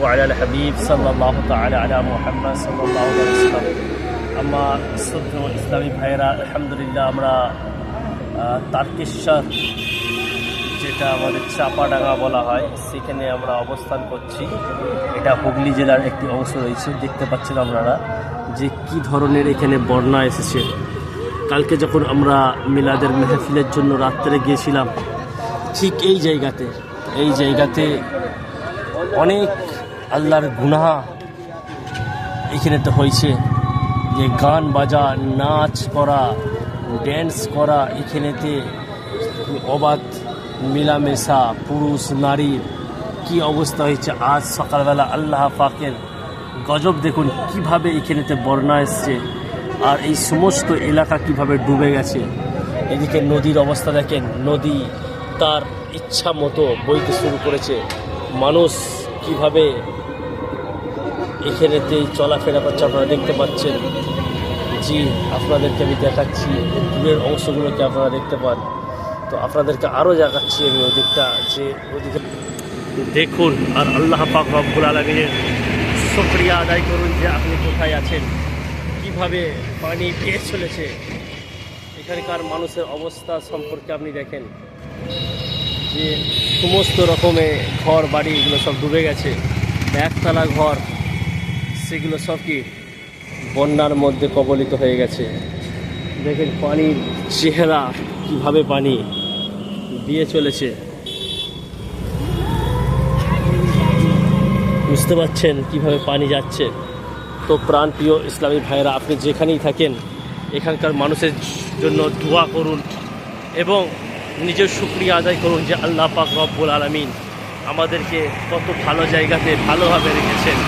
وعلى الحبيب صلى الله تعالى على محمد صلى الله عليه وسلم আমার শ্রদ্ধেয় ইসলামী ভাইরা আলহামদুলিল্লাহ আমরা তারকেশ্বর যেটা আমাদের চাপাডাঙ্গা বলা হয় সেখানে আমরা অবস্থান করছি। এটা হুগলি জেলার একটি অংশ রয়েছে। দেখতে পাচ্ছেন আপনারা যে কি ধরনের এখানে বন্যা এসেছে। কালকে যখন আমরা মিলাদের মেহফিলের জন্য রাত্রে গিয়েছিলাম ঠিক এই জায়গাতে অনেক আল্লাহর গুনাহ এখানেতে হয়েছে। যে গান বাজা, নাচ করা, ড্যান্স করা, এখানেতে অবাধ মিলামেশা, পুরুষ নারীর কি অবস্থা হয়েছে। আজ সকালবেলা আল্লাহ পাকের গজব দেখুন কিভাবে এখানেতে বন্যা এসছে আর এই সমস্ত এলাকা কিভাবে ডুবে গেছে। এদিকে নদীর অবস্থা দেখেন, নদী তার ইচ্ছা মতো বইতে শুরু করেছে। মানুষ কিভাবে এখানেতেই চলাফেরা করছে আপনারা দেখতে পাচ্ছেন। জি, আপনাদেরকে আমি দেখাচ্ছি দূরের অংশগুলোকে আপনারা দেখতে পান। তো আপনাদেরকে আরও দেখাচ্ছি আমি ওদিকটা, যে ওদিকে দেখুন। আর আল্লাহ পাক রব্বুল আলামিনের শুকরিয়া আদায় করুন যে আপনি কোথায় আছেন, কিভাবে পানি পেয়ে চলেছে। এখানকার মানুষের অবস্থা সম্পর্কে আপনি দেখেন যে সমস্ত রকমের ঘর বাড়ি এগুলো সব ডুবে গেছে। একতলা ঘর সেগুলো সব কি বন্যার মধ্যে কবলিত হয়ে গেছে। দেখেন পানির চেহারা কিভাবে পানি দিয়ে চলেছে, বুঝতে পারছেন কিভাবে পানি যাচ্ছে। তো প্রাণপ্রিয় ইসলামী ভাইরা, আপনি যেখানেই থাকেন এখানকার মানুষের জন্য দোয়া করুন এবং নিজের শুকরিয়া আদায় করুন যে আল্লাহ পাক রব্বুল আলামিন আমাদেরকে কত ভালো জায়গাতে ভালোভাবে রেখেছেন।